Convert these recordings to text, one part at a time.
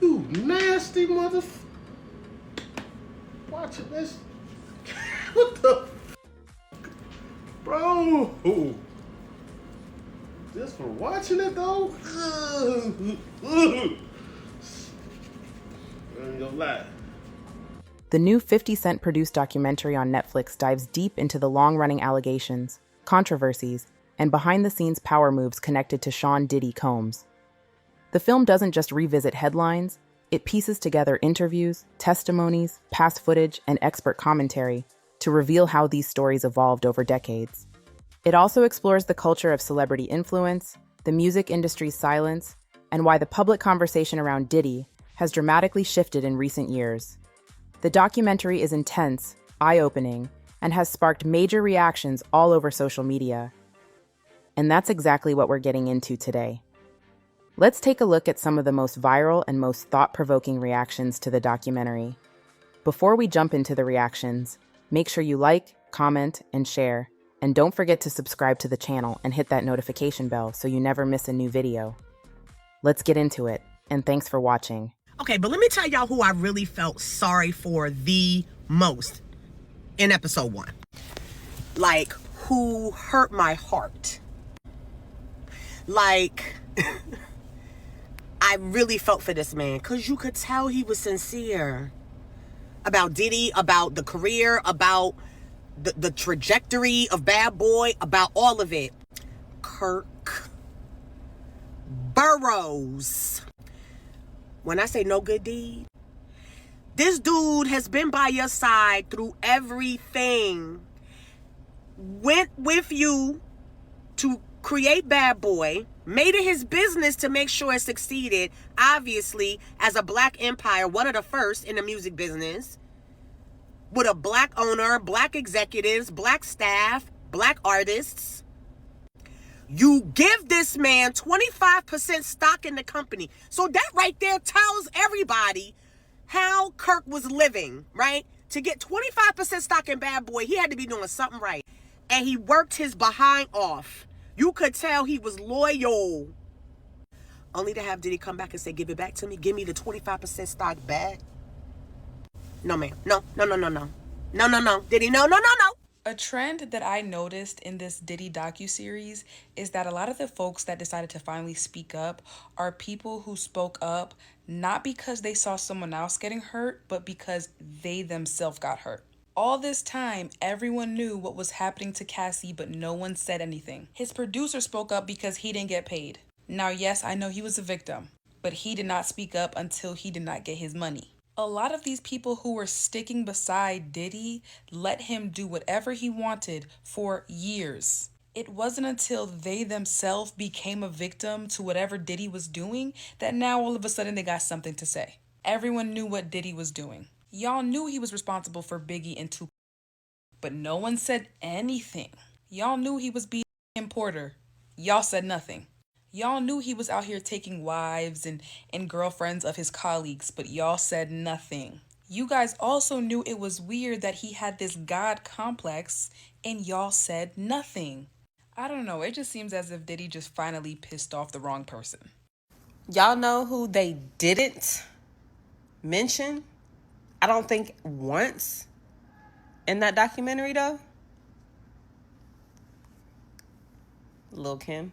You nasty watching this. What the bro? Just for watching it though? I ain't gonna lie. The new 50 Cent produced documentary on Netflix dives deep into the long-running allegations, controversies, and behind-the-scenes power moves connected to Sean Diddy Combs. The film doesn't just revisit headlines, it pieces together interviews, testimonies, past footage, and expert commentary to reveal how these stories evolved over decades. It also explores the culture of celebrity influence, the music industry's silence, and why the public conversation around Diddy has dramatically shifted in recent years. The documentary is intense, eye-opening, and has sparked major reactions all over social media. And that's exactly what we're getting into today. Let's take a look at some of the most viral and most thought-provoking reactions to the documentary. Before we jump into the reactions, make sure you like, comment, and share. And don't forget to subscribe to the channel and hit that notification bell so you never miss a new video. Let's get into it, and thanks for watching. Okay, but let me tell y'all who I really felt sorry for the most in episode 1. Like, who hurt my heart. Like, I really felt for this man because you could tell he was sincere about Diddy, about the career, about the trajectory of Bad Boy, about all of it. Kirk Burrows. When I say no good deed, this dude has been by your side through everything. Went with you to create Bad Boy, made it his business to make sure it succeeded. Obviously, as a black empire, one of the first in the music business, with a black owner, black executives, black staff, black artists. You give this man 25% stock in the company. So that right there tells everybody how Kirk was living, right? To get 25% stock in Bad Boy, he had to be doing something right. And he worked his behind off. You could tell he was loyal. Only to have Diddy come back and say, give it back to me. Give me the 25% stock back. No, ma'am. No. Diddy, no. A trend that I noticed in this Diddy docuseries is that a lot of the folks that decided to finally speak up are people who spoke up not because they saw someone else getting hurt, but because they themselves got hurt. All this time, everyone knew what was happening to Cassie, but no one said anything. His producer spoke up because he didn't get paid. Now, yes, I know he was a victim, but he did not speak up until he did not get his money. A lot of these people who were sticking beside Diddy let him do whatever he wanted for years. It wasn't until they themselves became a victim to whatever Diddy was doing that now all of a sudden they got something to say. Everyone knew what Diddy was doing. Y'all knew he was responsible for Biggie and Tupac, but no one said anything. Y'all knew he was beating Kim Porter. Y'all said nothing. Y'all knew he was out here taking wives and girlfriends of his colleagues, but y'all said nothing. You guys also knew it was weird that he had this God complex, and y'all said nothing. I don't know, it just seems as if Diddy just finally pissed off the wrong person. Y'all know who they didn't mention? I don't think once in that documentary, though. Lil' Kim.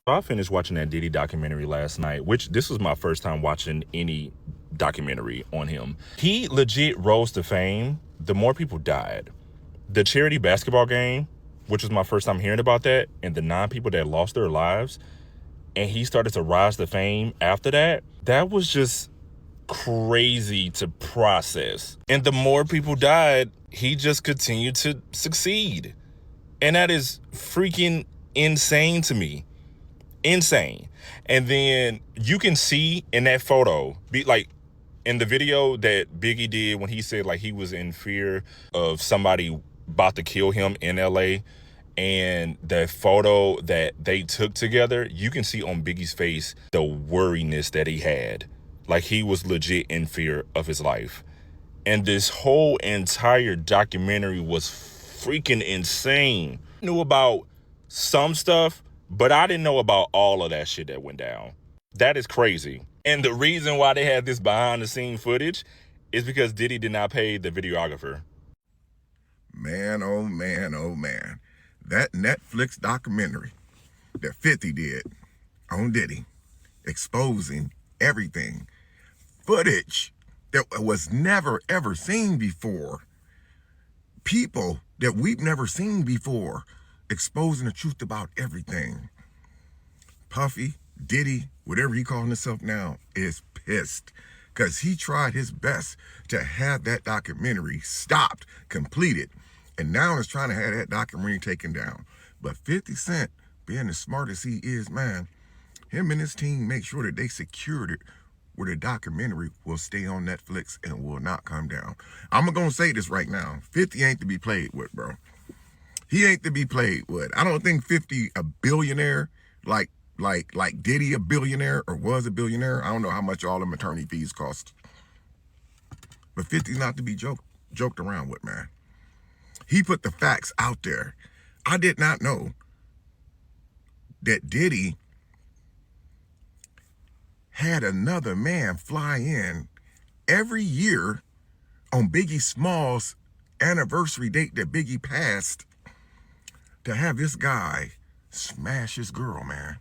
I finished watching that Diddy documentary last night, which this was my first time watching any documentary on him. He legit rose to fame. The more people died. The charity basketball game, which was my first time hearing about that, and the 9 people that lost their lives, and he started to rise to fame after that, that was just crazy to process. And the more people died, he just continued to succeed. And that is freaking insane to me. Insane. And then you can see in that photo, like in the video that Biggie did when he said like he was in fear of somebody about to kill him in LA, and the photo that they took together, you can see on Biggie's face the worriness that he had. Like he was legit in fear of his life. And this whole entire documentary was freaking insane. Knew about some stuff, But I didn't know about all of that shit that went down. That is crazy. And the reason why they had this behind the scene footage is because Diddy did not pay the videographer. Man, oh man, oh man. That Netflix documentary that 50 did on Diddy, exposing everything, footage that was never ever seen before, people that we've never seen before, exposing the truth about everything. Puffy, Diddy, whatever he calling himself now, is pissed because he tried his best to have that documentary stopped, completed, and now is trying to have that documentary taken down. But 50 Cent, being as smart as he is, man, him and his team make sure that they secured it where the documentary will stay on Netflix and will not come down. I'm going to say this right now. 50 ain't to be played with, bro. He ain't to be played with. I don't think 50 a billionaire like Diddy a billionaire or was a billionaire. I don't know how much all them attorney fees cost. But 50's not to be joked around with, man. He put the facts out there. I did not know that Diddy had another man fly in every year on Biggie Smalls' anniversary date that Biggie passed to have this guy smash his girl, man,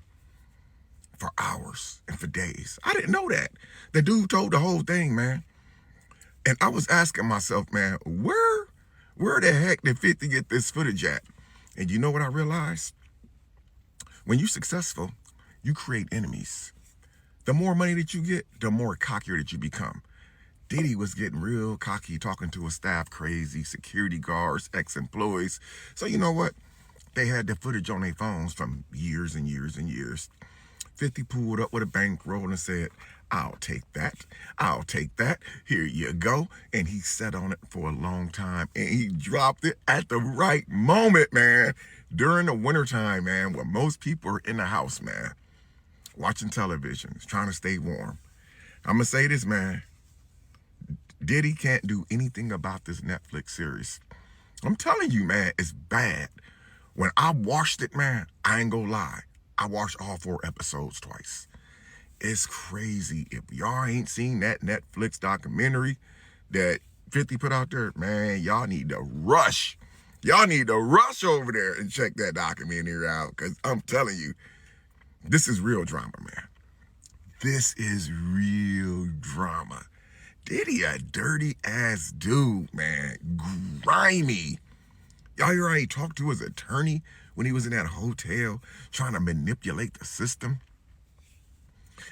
for hours and for days. I didn't know that. The dude told the whole thing, man. And I was asking myself, man, where the heck did 50 get this footage at? And you know what I realized? When you're successful, you create enemies. The more money that you get, the more cockier that you become. Diddy was getting real cocky, talking to his staff crazy, security guards, ex-employees. So you know what? They had the footage on their phones from years and years and years. 50 pulled up with a bankroll and said, I'll take that. I'll take that. Here you go. And he sat on it for a long time. And he dropped it at the right moment, man. During the wintertime, man, when most people are in the house, man, watching television, trying to stay warm. I'm going to say this, man. Diddy can't do anything about this Netflix series. I'm telling you, man, it's bad. When I watched it, man, I ain't gonna lie. I watched all 4 episodes twice. It's crazy. If y'all ain't seen that Netflix documentary that 50 put out there, man, y'all need to rush. Y'all need to rush over there and check that documentary out, because I'm telling you, this is real drama, man. This is real drama. Diddy a dirty ass dude, man. Grimy. Y'all hear how he talked to his attorney when he was in that hotel trying to manipulate the system?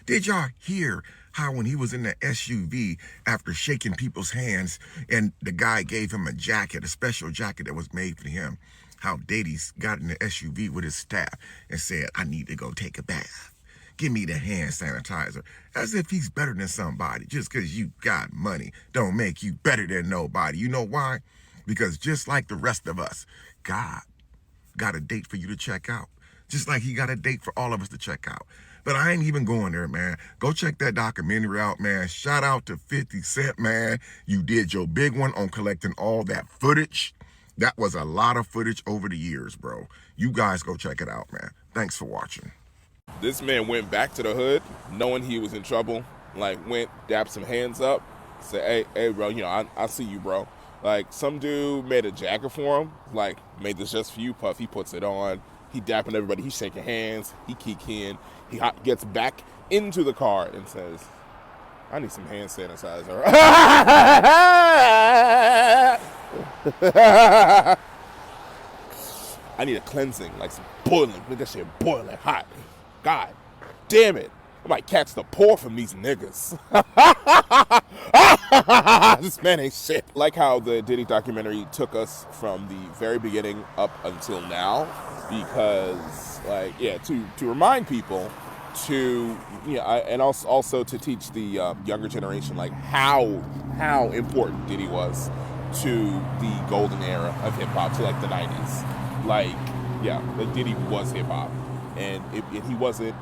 Did y'all hear how when he was in the SUV after shaking people's hands and the guy gave him a jacket, a special jacket that was made for him, how Diddy's got in the SUV with his staff and said, I need to go take a bath. Give me the hand sanitizer. As if he's better than somebody. Just because you got money don't make you better than nobody. You know why? Because just like the rest of us, God got a date for you to check out. Just like he got a date for all of us to check out. But I ain't even going there, man. Go check that documentary out, man. Shout out to 50 Cent, man. You did your big one on collecting all that footage. That was a lot of footage over the years, bro. You guys go check it out, man. Thanks for watching. This man went back to the hood knowing he was in trouble. Like, went, dapped some hands up, said, hey, bro, you know, I see you, bro. Like, some dude made a jacket for him, like, made this just for you, Puff. He puts it on. He dapping everybody. He's shaking hands. He kicking. He gets back into the car and says, I need some hand sanitizer. I need a cleansing, like some boiling. Make that shit boiling hot. God damn it. I might catch the pour from these niggas. This man ain't shit. Like how the Diddy documentary took us from the very beginning up until now. Because, like, yeah, to remind people to, and also to teach the younger generation, like, how important Diddy was to the golden era of hip-hop, to, like, the 90s. Like, yeah, like, Diddy was hip-hop. And he wasn't,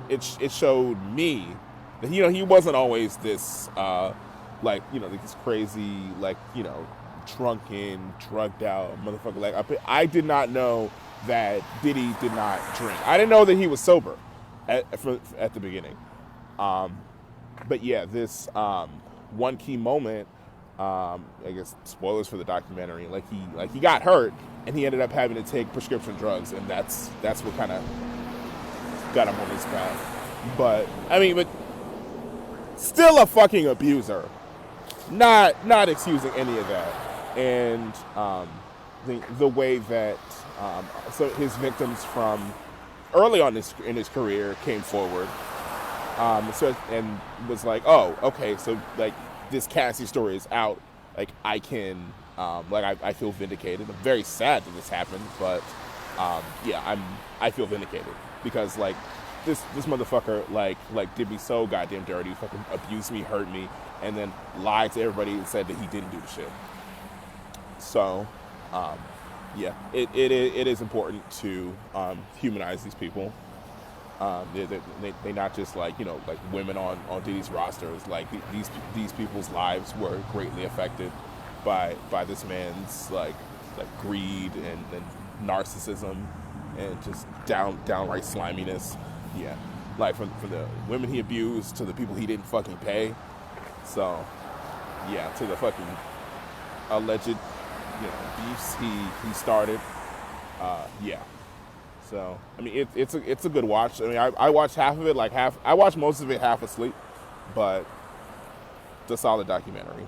it showed me that, he wasn't always this, this crazy, drunken, drugged out motherfucker. Like, I did not know that Diddy did not drink. I didn't know that he was sober at the beginning. But yeah, this one key moment, I guess spoilers for the documentary, like he got hurt and he ended up having to take prescription drugs, and that's what kind of got him on his path. But still a fucking abuser. Not excusing any of that. And the way that so his victims from early on in his career came forward, and was like, oh, okay, so like this Cassie story is out. Like I can, I feel vindicated. I'm very sad that this happened, but yeah, I feel vindicated because like this motherfucker like did me so goddamn dirty, fucking abused me, hurt me, and then lied to everybody and said that he didn't do the shit. So, yeah, it is important to humanize these people. They not just like women on Diddy's rosters. Like these people's lives were greatly affected by this man's like greed and narcissism and just downright sliminess. Yeah, like from the women he abused to the people he didn't fucking pay. So yeah, to the fucking alleged beefs he started. Yeah. So I mean it's a good watch. I mean I watched half of it, I watched most of it half asleep, but it's a solid documentary.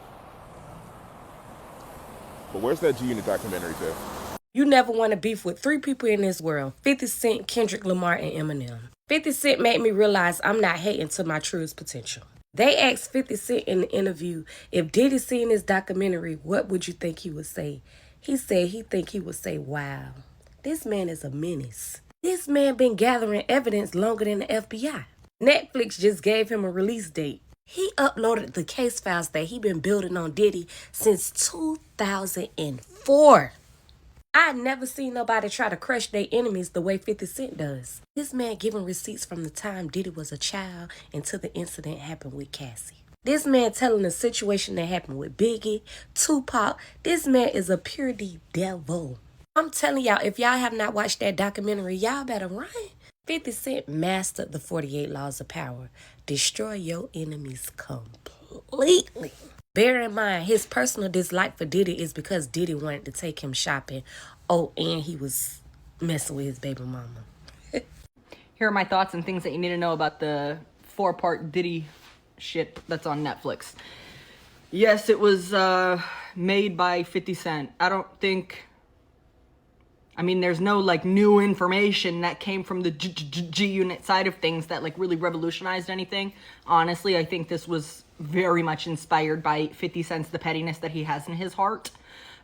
But where's that G-Unit documentary, Tiff? You never want to beef with three people in this world: 50 Cent, Kendrick Lamar, and Eminem. 50 Cent made me realize I'm not hating to my truest potential. They asked 50 Cent in the interview, if Diddy seen this documentary, what would you think he would say? He said he think he would say, wow, this man is a menace. This man been gathering evidence longer than the FBI. Netflix just gave him a release date. He uploaded the case files that he been building on Diddy since 2004. I never seen nobody try to crush their enemies the way 50 Cent does. This man giving receipts from the time Diddy was a child until the incident happened with Cassie. This man telling the situation that happened with Biggie, Tupac. This man is a pure D devil. I'm telling y'all, if y'all have not watched that documentary, y'all better run. 50 Cent mastered the 48 laws of power. Destroy your enemies completely. Bear in mind, his personal dislike for Diddy is because Diddy wanted to take him shopping. Oh, and he was messing with his baby mama. Here are my thoughts and things that you need to know about the 4-part Diddy shit that's on Netflix. Yes, it was made by 50 Cent. There's no new information that came from the G-Unit side of things that really revolutionized anything. Honestly, I think this was very much inspired by 50 Cent's the pettiness that he has in his heart.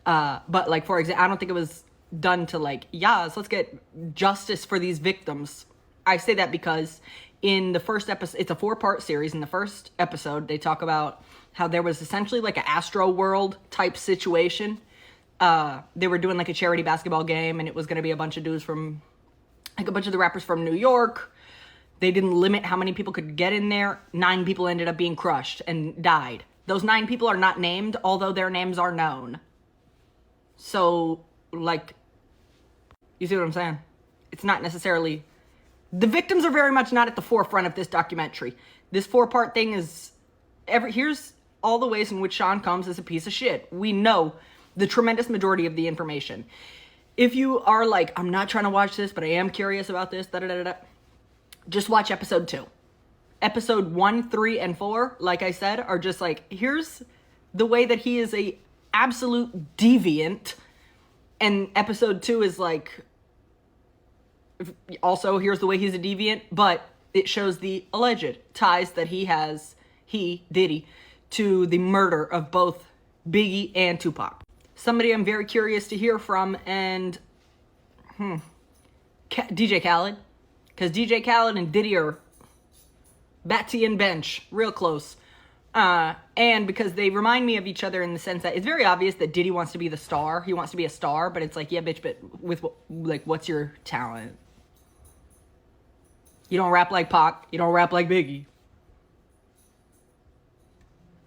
But for example, I don't think it was done to let's get justice for these victims. I say that because in the first episode, it's a 4-part series. In the first episode, they talk about how there was essentially an Astro World type situation. They were doing a charity basketball game, and it was going to be a bunch of dudes from a bunch of the rappers from New York. They didn't limit how many people could get in there. 9 people ended up being crushed and died. Those 9 people are not named, although their names are known. So, you see what I'm saying? It's not necessarily... The victims are very much not at the forefront of this documentary. This 4-part thing is... Here's all the ways in which Sean Combs is a piece of shit. We know the tremendous majority of the information. If you are I'm not trying to watch this, but I am curious about this, just watch episode 2. Episode 1, 3, and 4, like I said, are just here's the way that he is a absolute deviant. And episode 2 is also here's the way he's a deviant, but it shows the alleged ties that Diddy, to the murder of both Biggie and Tupac. Somebody I'm very curious to hear from, and DJ Khaled. Because DJ Khaled and Diddy are Batsy and Bench, real close. And because they remind me of each other in the sense that it's very obvious that Diddy wants to be the star. He wants to be a star, but it's yeah, bitch, but with what's your talent? You don't rap like Pac. You don't rap like Biggie.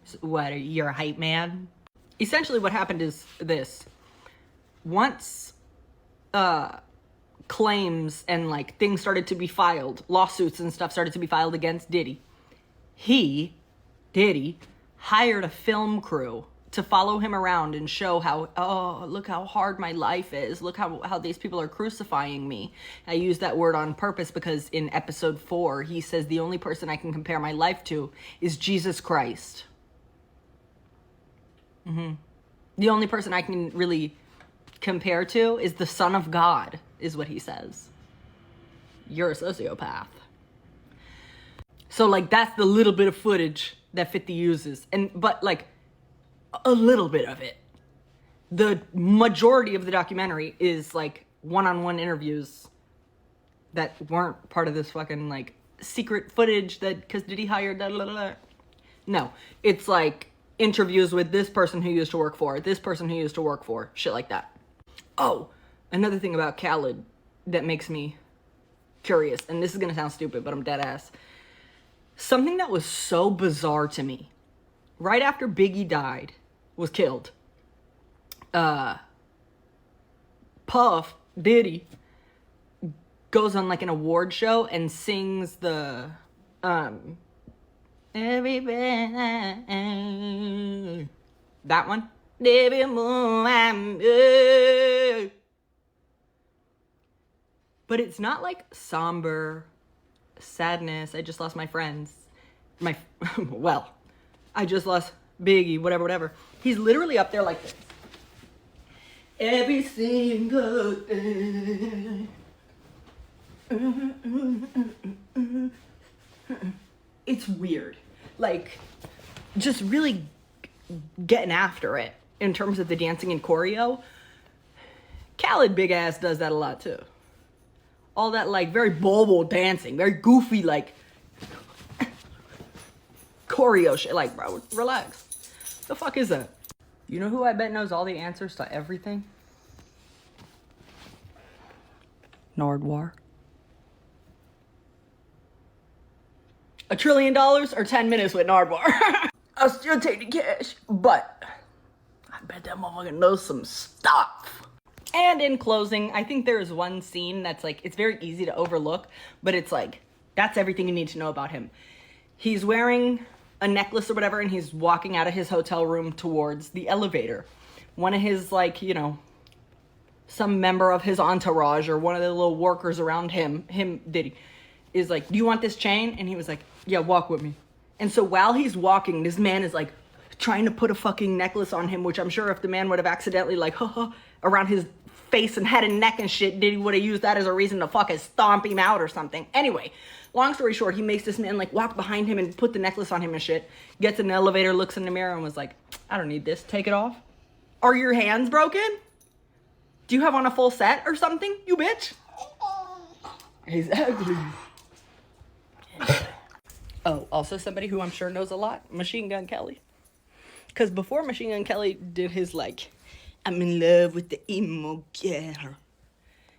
So what, you're a hype man? Essentially what happened is this. Once claims and like things started to be filed, lawsuits and stuff started to be filed against Diddy, Diddy, hired a film crew to follow him around and show how, oh, look how hard my life is. Look how these people are crucifying me. I use that word on purpose because in episode 4, he says the only person I can compare my life to is Jesus Christ. The only person I can really compare to is the Son of God, is what he says. You're a sociopath. So, like, that's the little bit of footage that 50 uses. But, like, a little bit of it. The majority of the documentary is, like, one-on-one interviews that weren't part of this fucking, like, secret footage that, because Diddy hired, No, it's, like, interviews with this person who used to work for, this person who used to work for, shit like that. Oh, another thing about Khaled that makes me curious, and this is gonna sound stupid, but I'm dead ass. Something that was so bizarre to me, right after Biggie died, was killed, Puff, Diddy, goes on like an award show and sings the, everybody, that one. But it's not like somber sadness. I just lost my friends. Well, I just lost Biggie, whatever. He's literally up there like this. Every single day. It's weird. Like, just really getting after it in terms of the dancing and choreo. Khaled big ass does that a lot too. All that like very bobo dancing, very goofy like choreo shit. Like, bro, relax. The fuck is that? You know who I bet knows all the answers to everything? Nardwar. $1 trillion or 10 minutes with Nardwar? I'll still take the cash, but I bet that motherfucker knows some stuff. And in closing, I think there is one scene that's like, it's very easy to overlook, but it's like, that's everything you need to know about him. He's wearing a necklace or whatever, and he's walking out of his hotel room towards the elevator. One of his, like, you know, some member of his entourage or one of the little workers around him, Diddy, is like, do you want this chain? And he was like, yeah, walk with me. And so while he's walking, this man is like trying to put a fucking necklace on him, which I'm sure if the man would have accidentally like, around his face and head and neck and shit, Diddy would have used that as a reason to fucking stomp him out or something. Anyway, long story short, he makes this man like walk behind him and put the necklace on him and shit. Gets in the elevator, looks in the mirror and was like, I don't need this, take it off. Are your hands broken? Do you have on a full set or something, you bitch? Exactly. Oh, also somebody who I'm sure knows a lot, Machine Gun Kelly. Because before Machine Gun Kelly did his like, I'm in love with the emo girl.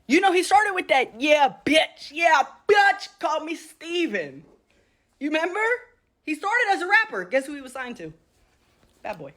You know, he started with that, yeah, bitch, call me Steven. You remember? He started as a rapper. Guess who he was signed to? Bad Boy.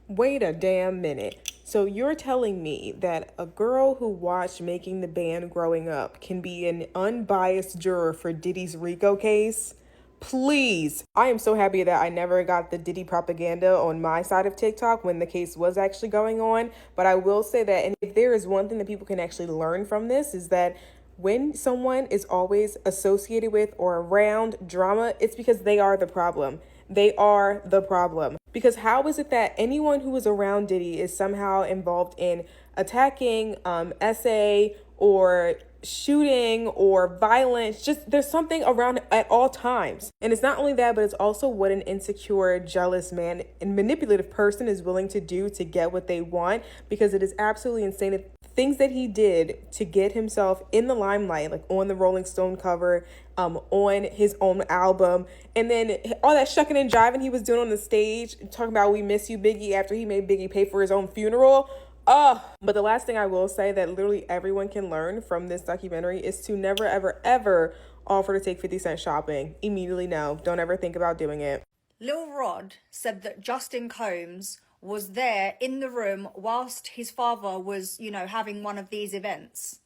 Wait a damn minute. So you're telling me that a girl who watched Making the Band growing up can be an unbiased juror for Diddy's RICO case? Please. I am so happy that I never got the Diddy propaganda on my side of TikTok when the case was actually going on. But I will say that, and if there is one thing that people can actually learn from this, is that when someone is always associated with or around drama, it's because they are the problem. They are the problem. Because how is it that anyone who is around Diddy is somehow involved in attacking, SA, or shooting or violence? Just there's something around at all times. And it's not only that, but it's also what an insecure, jealous man and manipulative person is willing to do to get what they want, because it is absolutely insane. Things that he did to get himself in the limelight, like on the Rolling Stone cover, on his own album, and then all that shucking and jiving he was doing on the stage, talking about "We miss you, Biggie," after he made Biggie pay for his own funeral. But the last thing I will say that literally everyone can learn from this documentary is to never, ever, ever offer to take 50 Cent shopping. Immediately no. Don't ever think about doing it. Lil Rod said that Justin Combs was there in the room whilst his father was, you know, having one of these events.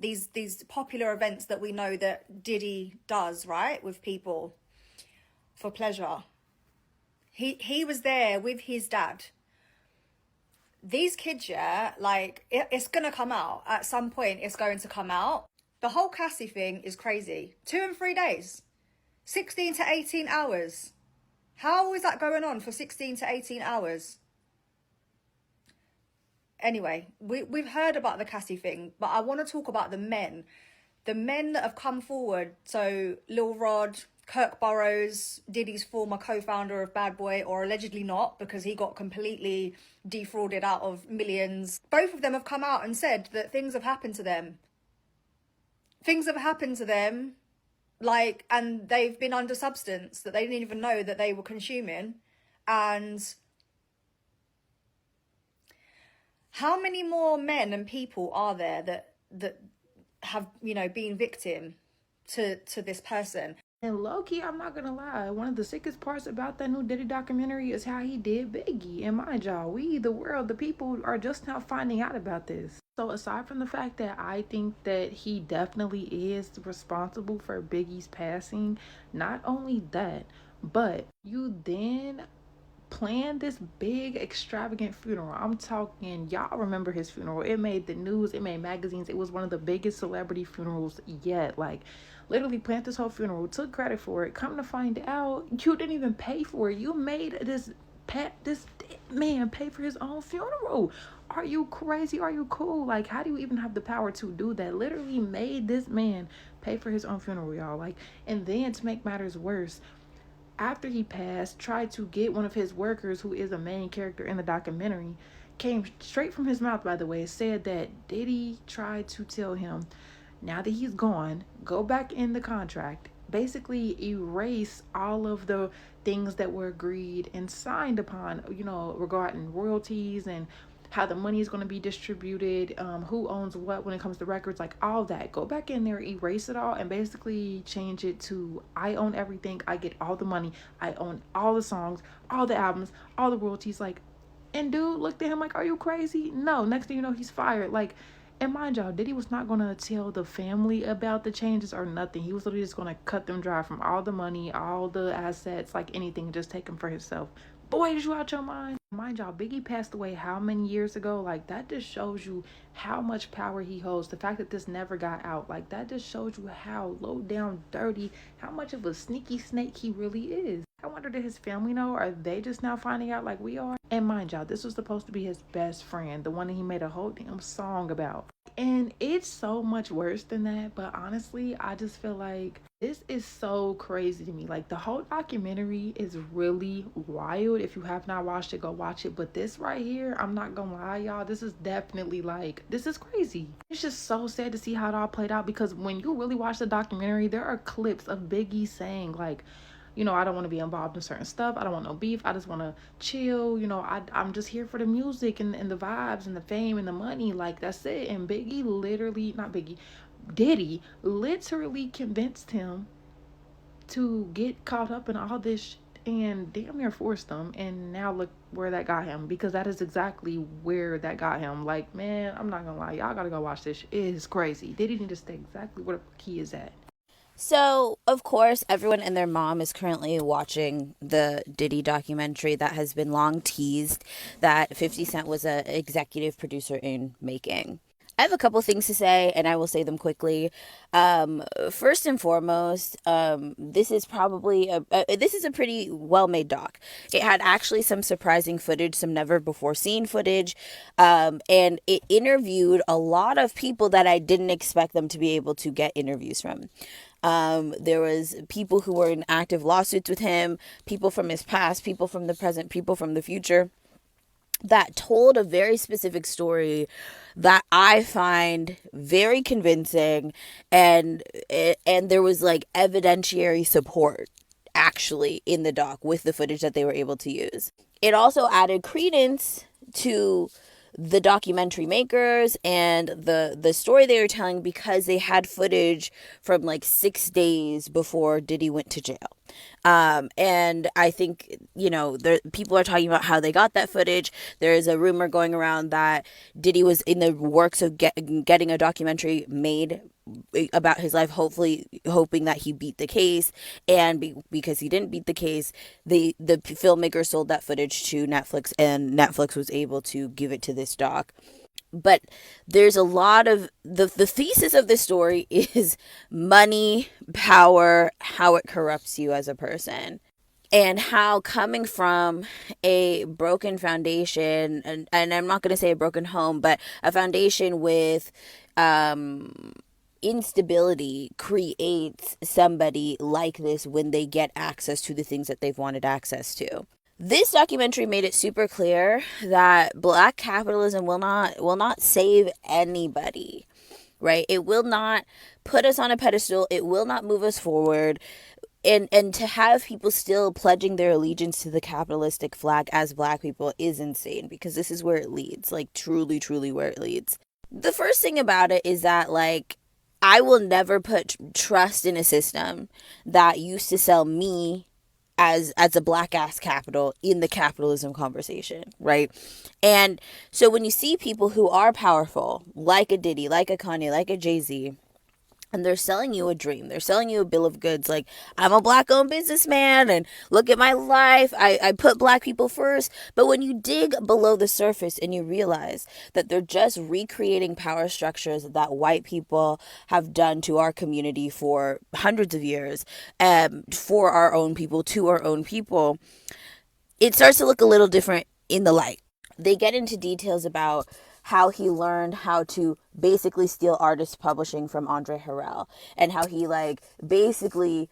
these popular events that we know that Diddy does, right, with people for pleasure. He was there with his dad. These kids, yeah, like, it's going to come out. At some point, it's going to come out. The whole Cassie thing is crazy. 2 and 3 days. 16 to 18 hours. How is that going on for 16 to 18 hours? Anyway, we've heard about the Cassie thing, but I want to talk about the men. The men that have come forward. So, Lil Rod, Kirk Burrows, Diddy's former co-founder of Bad Boy, or allegedly not, because he got completely defrauded out of millions. Both of them have come out and said that things have happened to them. Things have happened to them, like, and they've been under substance that they didn't even know that they were consuming. And how many more men and people are there that have, you know, been victim to this person? And low-key, I'm not gonna lie, one of the sickest parts about that new Diddy documentary is how he did Biggie. And mind y'all, we, the world, the people, are just now finding out about this. So aside from the fact that I think that he definitely is responsible for Biggie's passing, not only that, but you then plan this big extravagant funeral. I'm talking, y'all remember his funeral. It made the news, it made magazines. It was one of the biggest celebrity funerals yet. Like, literally planned this whole funeral, took credit for it. Come to find out, you didn't even pay for it. You made this man pay for his own funeral. Are you crazy? Are you cool? Like, how do you even have the power to do that? Literally made this man pay for his own funeral, y'all. Like, and then to make matters worse, after he passed, tried to get one of his workers, who is a main character in the documentary, came straight from his mouth, by the way, said that Diddy tried to tell him, now that he's gone, go back in the contract, basically erase all of the things that were agreed and signed upon, you know, regarding royalties and how the money is going to be distributed, who owns what when it comes to records, like all that. Go back in there, erase it all, and basically change it to, I own everything, I get all the money, I own all the songs, all the albums, all the royalties. Like, and dude looked at him like, are you crazy? No. Next thing you know, he's fired. Like, and mind y'all, Diddy was not going to tell the family about the changes or nothing. He was literally just going to cut them dry from all the money, all the assets, like anything, just take them for himself. Boy, did you out your mind. Mind y'all, Biggie passed away how many years ago? Like, that just shows you how much power he holds. The fact that this never got out, like, that just shows you how low down, dirty, how much of a sneaky snake he really is. I wonder, did his family know? Are they just now finding out like we are? And mind y'all, this was supposed to be his best friend, the one that he made a whole damn song about. And it's so much worse than that. But honestly, I just feel like this is so crazy to me. Like, the whole documentary is really wild. If you have not watched it, go watch it. But this right here, I'm not gonna lie, y'all, this is definitely like, this is crazy. It's just so sad to see how it all played out, because when you really watch the documentary, there are clips of Biggie saying, like, you know, I don't want to be involved in certain stuff. I don't want no beef. I just want to chill. You know, I'm just here for the music and the vibes and the fame and the money. Like, that's it. And Diddy literally convinced him to get caught up in all this shit and damn near forced him. And now look where that got him, because that is exactly where that got him. Like, man, I'm not gonna lie. Y'all gotta go watch this. It is crazy. Diddy need to stay exactly where the fuck he is at. So, of course, everyone and their mom is currently watching the Diddy documentary that has been long teased, that 50 Cent was an executive producer in making. I have a couple things to say, and I will say them quickly. First and foremost, this is probably this is a pretty well-made doc. It had actually some surprising footage, some never-before-seen footage, and it interviewed a lot of people that I didn't expect them to be able to get interviews from. There was people who were in active lawsuits with him, people from his past, people from the present, people from the future, that told a very specific story that I find very convincing, and there was like evidentiary support actually in the doc with the footage that they were able to use. It also added credence to the documentary makers and the story they were telling, because they had footage from like 6 days before Diddy went to jail. And I think, people are talking about how they got that footage. There is a rumor going around that Diddy was in the works of getting a documentary made about his life, hopefully hoping that he beat the case. And because he didn't beat the case, the filmmaker sold that footage to Netflix, and Netflix was able to give it to this doc. But there's a lot of the thesis of this story is money, power, how it corrupts you as a person, and how coming from a broken foundation, and I'm not going to say a broken home, but a foundation with instability creates somebody like this when they get access to the things that they've wanted access to. This documentary made it super clear that black capitalism will not save anybody, right? It will not put us on a pedestal. It will not move us forward. And to have people still pledging their allegiance to the capitalistic flag as black people is insane, because this is where it leads, like truly, truly where it leads. The first thing about it is that, like, I will never put trust in a system that used to sell me as a black ass capital in the capitalism conversation, right? And so when you see people who are powerful, like a Diddy, like a Kanye, like a Jay-Z, and they're selling you a dream, they're selling you a bill of goods, like, I'm a black owned businessman and look at my life, I put black people first. But when you dig below the surface and you realize that they're just recreating power structures that white people have done to our community for hundreds of years, for our own people, to our own people, it starts to look a little different in the light. They get into details about how he learned how to basically steal artist publishing from Andre Harrell, and how he basically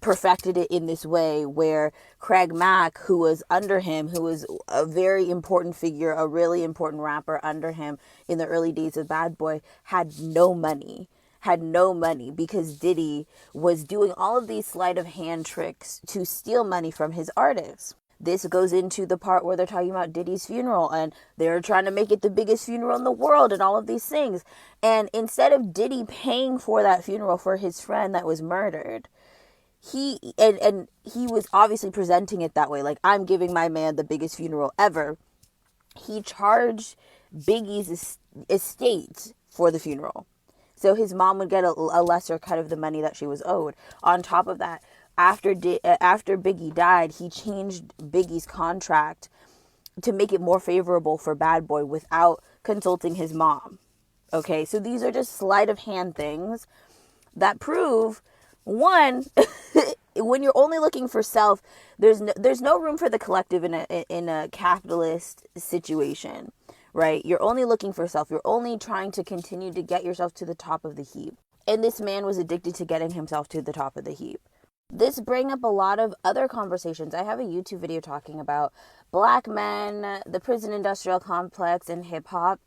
perfected it in this way where Craig Mack, who was under him, who was a very important figure, a really important rapper under him in the early days of Bad Boy, had no money because Diddy was doing all of these sleight of hand tricks to steal money from his artists. This goes into the part where they're talking about Diddy's funeral, and they're trying to make it the biggest funeral in the world and all of these things. And instead of Diddy paying for that funeral for his friend that was murdered, he was obviously presenting it that way, like, I'm giving my man the biggest funeral ever. He charged Biggie's estate for the funeral, so his mom would get a lesser cut of the money that she was owed. On top of that, after Biggie died, he changed Biggie's contract to make it more favorable for Bad Boy without consulting his mom. Okay, so these are just sleight of hand things that prove, one, when you're only looking for self, there's no room for the collective in a capitalist situation, right? You're only looking for self. You're only trying to continue to get yourself to the top of the heap. And this man was addicted to getting himself to the top of the heap. This brings up a lot of other conversations. I have a YouTube video talking about black men, the prison industrial complex, and hip hop.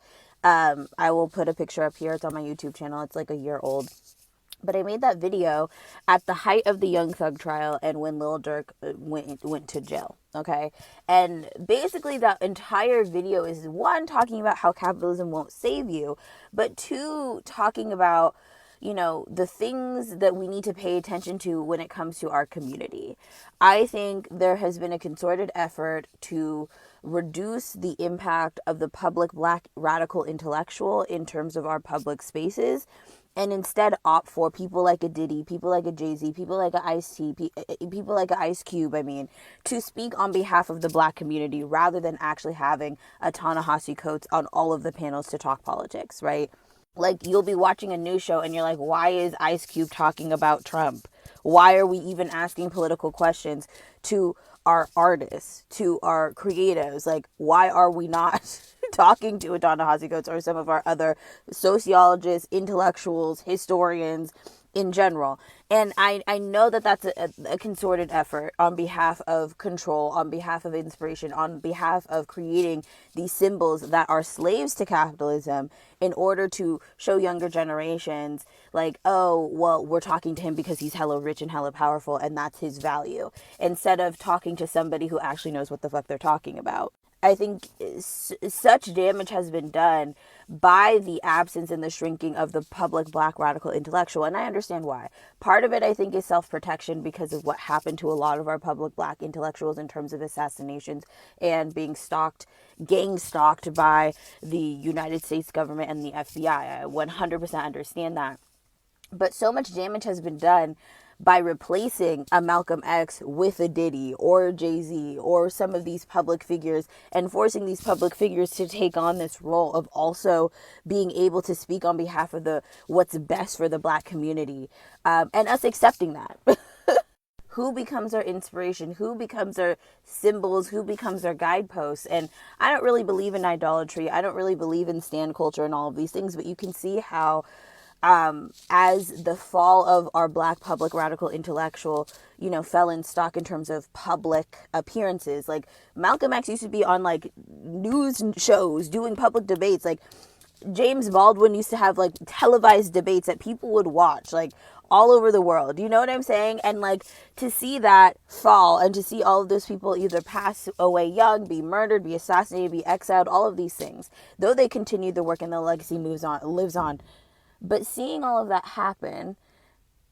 I will put a picture up here. It's on my YouTube channel. It's like a year old. But I made that video at the height of the Young Thug trial and when Lil Durk went to jail, okay? And basically that entire video is, one, talking about how capitalism won't save you, but two, talking about, the things that we need to pay attention to when it comes to our community. I think there has been a concerted effort to reduce the impact of the public black radical intellectual in terms of our public spaces, and instead opt for people like a Diddy, people like a Jay-Z, people like a Ice-T, people like a Ice Cube, to speak on behalf of the black community rather than actually having a Ta-Nehisi Coates on all of the panels to talk politics, right? Like, you'll be watching a news show and you're like, why is Ice Cube talking about Trump? Why are we even asking political questions to our artists, to our creatives? Like, why are we not talking to a Ta-Nehisi Coates or some of our other sociologists, intellectuals, historians in general? And I know that that's a concerted effort on behalf of control, on behalf of inspiration, on behalf of creating these symbols that are slaves to capitalism in order to show younger generations, like, oh, well, we're talking to him because he's hella rich and hella powerful and that's his value, instead of talking to somebody who actually knows what the fuck they're talking about. I think such damage has been done by the absence and the shrinking of the public black radical intellectual. And I understand why. Part of it, I think, is self-protection because of what happened to a lot of our public black intellectuals in terms of assassinations and being gang stalked by the United States government and the FBI. I 100% understand that. But so much damage has been done by replacing a Malcolm X with a Diddy or a Jay-Z or some of these public figures, and forcing these public figures to take on this role of also being able to speak on behalf of what's best for the black community, and us accepting that. Who becomes our inspiration? Who becomes our symbols? Who becomes our guideposts? And I don't really believe in idolatry. I don't really believe in stan culture and all of these things, but you can see how as the fall of our black public radical intellectual, fell in stock in terms of public appearances. Like Malcolm X used to be on like news shows doing public debates. Like James Baldwin used to have like televised debates that people would watch like all over the world. You know what I'm saying? And like to see that fall and to see all of those people either pass away young, be murdered, be assassinated, be exiled, all of these things, though they continued the work and the legacy lives on. But seeing all of that happen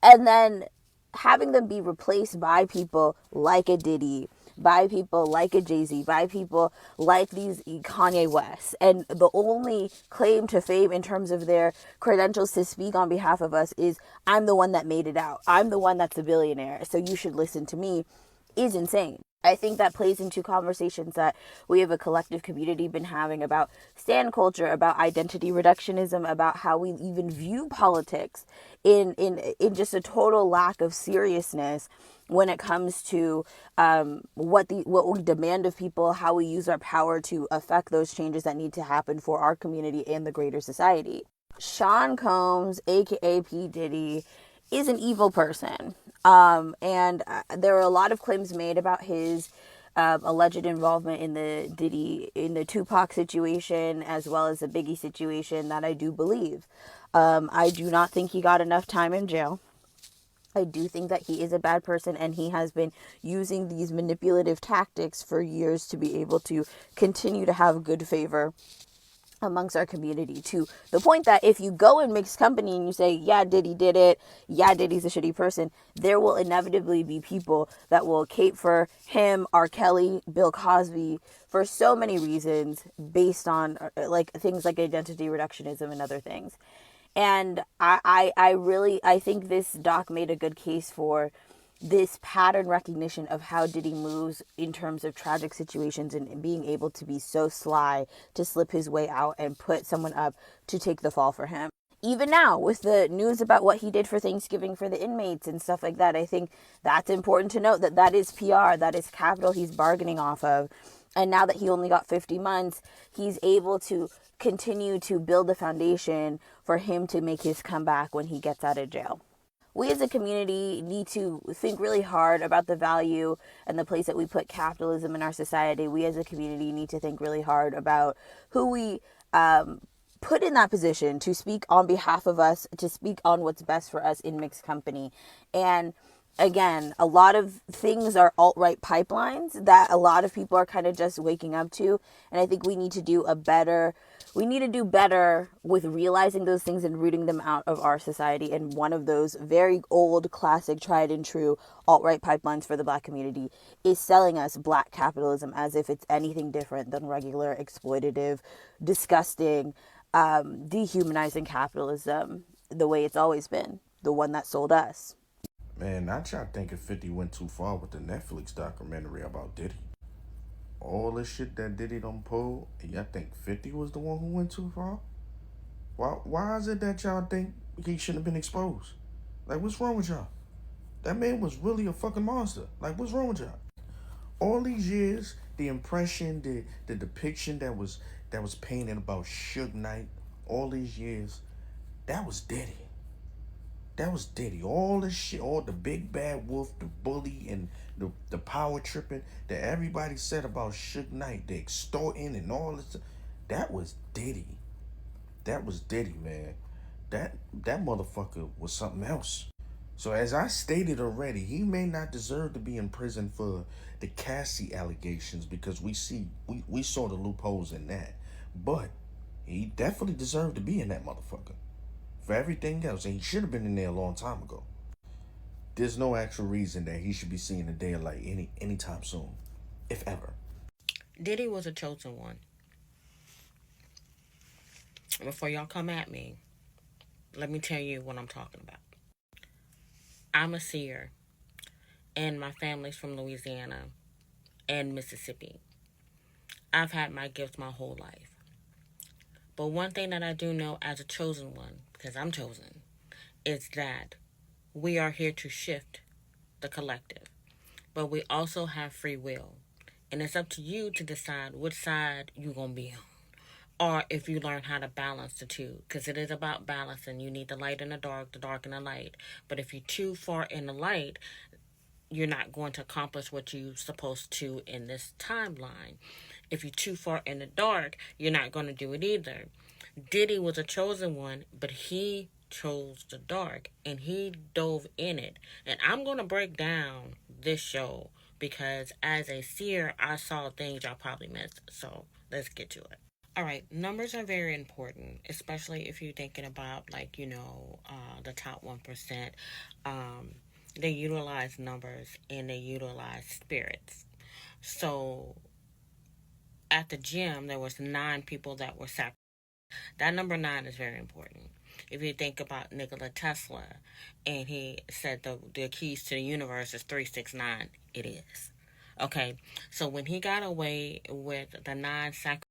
and then having them be replaced by people like a Diddy, by people like a Jay-Z, by people like these Kanye West, and the only claim to fame in terms of their credentials to speak on behalf of us is, I'm the one that made it out. I'm the one that's a billionaire, so you should listen to me, is insane. I think that plays into conversations that we have a collective community been having about stan culture, about identity reductionism, about how we even view politics in just a total lack of seriousness when it comes to what we demand of people, how we use our power to affect those changes that need to happen for our community and the greater society. Sean Combs, aka P. Diddy, is an evil person. And there are a lot of claims made about his alleged involvement in the Tupac situation, as well as the Biggie situation, that I do believe. I do not think he got enough time in jail. I do think that he is a bad person, and he has been using these manipulative tactics for years to be able to continue to have good favor amongst our community, to the point that if you go in mixed company and you say, yeah, Diddy did it, yeah, Diddy's a shitty person, there will inevitably be people that will cape for him, R. Kelly, Bill Cosby, for so many reasons based on like things like identity reductionism and other things. And I think this doc made a good case for this pattern recognition of how Diddy moves in terms of tragic situations, and being able to be so sly to slip his way out and put someone up to take the fall for him. Even now, with the news about what he did for Thanksgiving for the inmates and stuff like that, I think that's important to note, that is PR, that is capital he's bargaining off of. And now that he only got 50 months, he's able to continue to build the foundation for him to make his comeback when he gets out of jail. We as a community need to think really hard about the value and the place that we put capitalism in our society. We as a community need to think really hard about who we put in that position to speak on behalf of us, to speak on what's best for us in mixed company. And again, a lot of things are alt-right pipelines that a lot of people are kind of just waking up to. And I think we need to do better with realizing those things and rooting them out of our society. And one of those very old, classic, tried and true alt-right pipelines for the black community is selling us black capitalism as if it's anything different than regular, exploitative, disgusting, dehumanizing capitalism, the way it's always been, the one that sold us. Man, not y'all thinking 50 went too far with the Netflix documentary about Diddy. All the shit that Diddy done pulled, and y'all think 50 was the one who went too far? Why is it that y'all think he shouldn't have been exposed? Like, what's wrong with y'all? That man was really a fucking monster. Like, what's wrong with y'all? All these years, the impression, the depiction that was painted about Suge Knight, all these years, that was Diddy. That was Diddy. All the shit, all the big bad wolf, the bully, and the power tripping that everybody said about Suge Knight, the extorting and all this, that was Diddy. That was Diddy, man. That motherfucker was something else. So as I stated already, he may not deserve to be in prison for the Cassie allegations, because we saw the loopholes in that. But He definitely deserved to be in that motherfucker. For everything else, and he should have been in there a long time ago. There's no actual reason that he should be seeing the daylight anytime soon, if ever. Diddy was a chosen one. Before y'all come at me, let me tell you what I'm talking about. I'm a seer, and my family's from Louisiana and Mississippi. I've had my gifts my whole life. But one thing that I do know as a chosen one, because I'm chosen, is that we are here to shift the collective. But we also have free will. And it's up to you to decide which side you're going to be on. Or if you learn how to balance the two. Because it is about balance, and you need the light and the dark and the light. But if you're too far in the light, you're not going to accomplish what you're supposed to in this timeline. If you're too far in the dark, you're not going to do it either. Diddy was a chosen one, but he chose the dark, and he dove in it. And I'm going to break down this show because as a seer, I saw things y'all probably missed. So let's get to it. All right, numbers are very important, especially if you're thinking about, like, the top 1%. They utilize numbers and they utilize spirits. So at the gym, there was 9 people that were sacrificed. That number 9 is very important. If you think about Nikola Tesla, and he said the keys to the universe is 369, it is. Okay, so when he got away with the 9 sacrifices,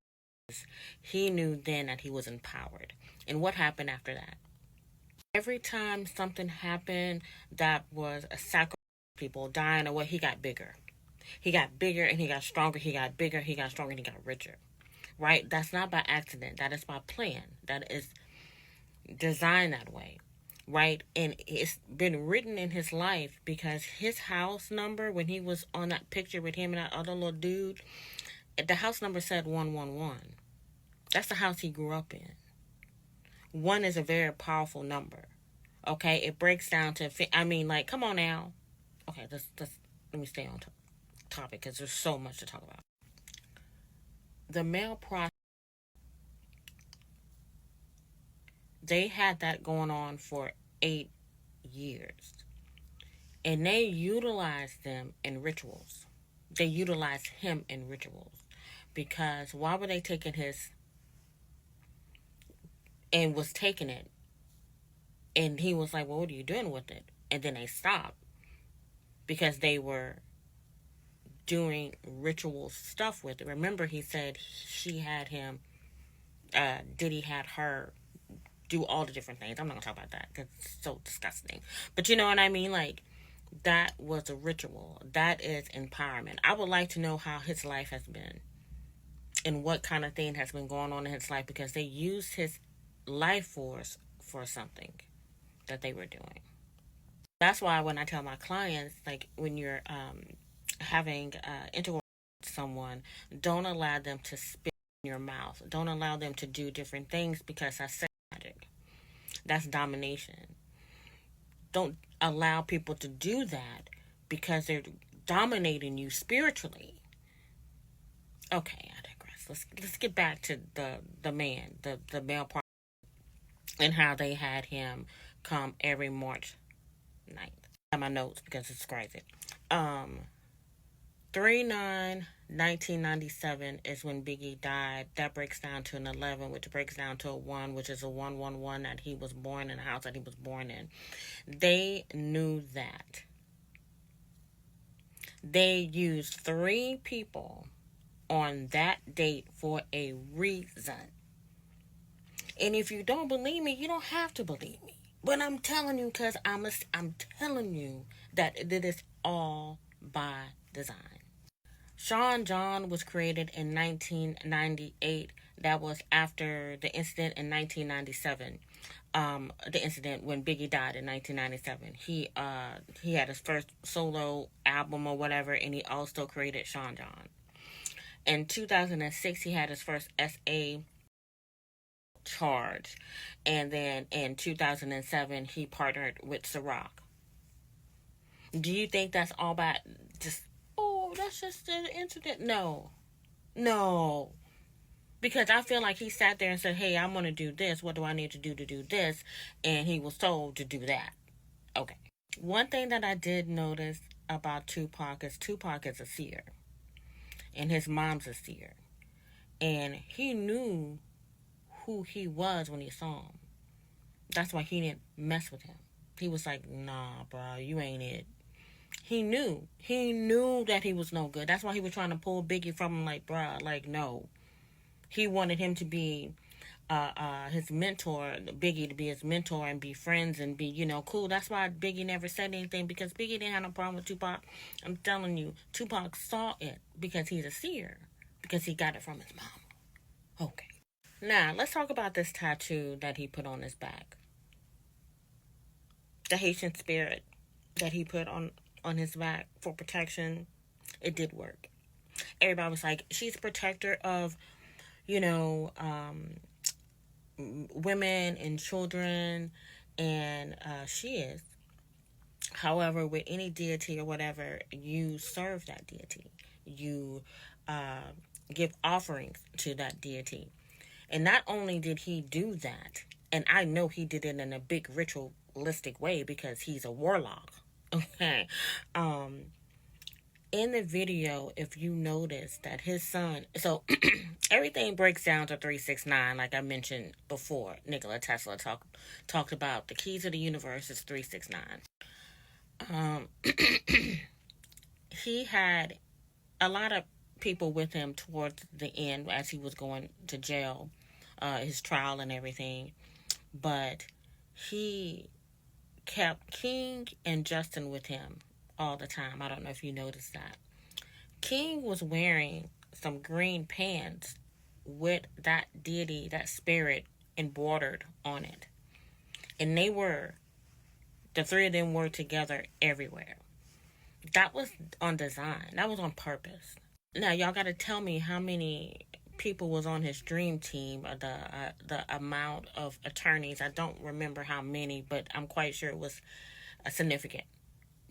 he knew then that he was empowered. And what happened after that? Every time something happened that was a sacrifice, people dying away, he got bigger. He got bigger and he got stronger. He got bigger, he got stronger, and he got richer. Right? That's not by accident. That is by plan. That is designed that way. Right? And it's been written in his life because his house number, when he was on that picture with him and that other little dude, the house number said 111. That's the house he grew up in. 1 is a very powerful number. Okay? It breaks down to, come on now. Okay, let me stay on topic because there's so much to talk about. The male process, they had that going on for 8 years. And they utilized them in rituals. They utilized him in rituals. Because why were they taking his, and was taking it? And he was like, well, what are you doing with it? And then they stopped. Because they were doing ritual stuff with it. Remember, he said she had him, Diddy had her do all the different things. I'm not going to talk about that because it's so disgusting. But you know what I mean? Like, that was a ritual. That is empowerment. I would like to know how his life has been and what kind of thing has been going on in his life, because they used his life force for something that they were doing. That's why when I tell my clients, like, when you're having intercourse with someone, don't allow them to spit in your mouth. Don't allow them to do different things, because that's sex magic. That's domination. Don't allow people to do that because they're dominating you spiritually. Okay, I digress. Let's get back to the man, the male part, and how they had him come every March 9th. I have my notes because it's crazy. 3/9/1997 is when Biggie died. That breaks down to an 11, which breaks down to a 1, which is a 111 that he was born in, the house that he was born in. They knew that. They used 3 people on that date for a reason. And if you don't believe me, you don't have to believe me. But I'm telling you, because I'm telling you that it is all by design. Sean John was created in 1998. That was after the incident in 1997. The incident when Biggie died in 1997. He had his first solo album or whatever, and he also created Sean John. In 2006, he had his first SA charge, and then in 2007, he partnered with Ciroc. Do you think that's all about just, oh, that's just an incident? No. Because I feel like he sat there and said, hey, I'm going to do this. What do I need to do this? And he was told to do that. Okay. One thing that I did notice about Tupac is a seer. And his mom's a seer. And he knew who he was when he saw him. That's why he didn't mess with him. He was like, nah, bro, you ain't it. He knew. He knew that he was no good. That's why he was trying to pull Biggie from him, like, bruh, like, no. He wanted him to be his mentor, Biggie to be his mentor and be friends and be, you know, cool. That's why Biggie never said anything, because Biggie didn't have no problem with Tupac. I'm telling you, Tupac saw it because he's a seer, because he got it from his mom. Okay. Now, let's talk about this tattoo that he put on his back. The Haitian spirit that he put on his back for protection. It did work. Everybody was like, she's a protector of, you know, women and children, and she is. However, with any deity or whatever, you serve that deity. You give offerings to that deity. And not only did he do that, and I know he did it in a big ritualistic way because he's a warlock. Okay. In the video, if you notice that his son, so everything breaks down to 369, like I mentioned before. Nikola Tesla talked about the keys of the universe is 369. He had a lot of people with him towards the end as he was going to jail, his trial and everything. But he kept King and Justin with him all the time. I don't know if you noticed that. King was wearing some green pants with that deity, that spirit, embroidered on it. And the three of them were together everywhere. That was on design. That was on purpose. Now, y'all got to tell me how many people was on his dream team, the amount of attorneys. I don't remember how many, but I'm quite sure it was significant.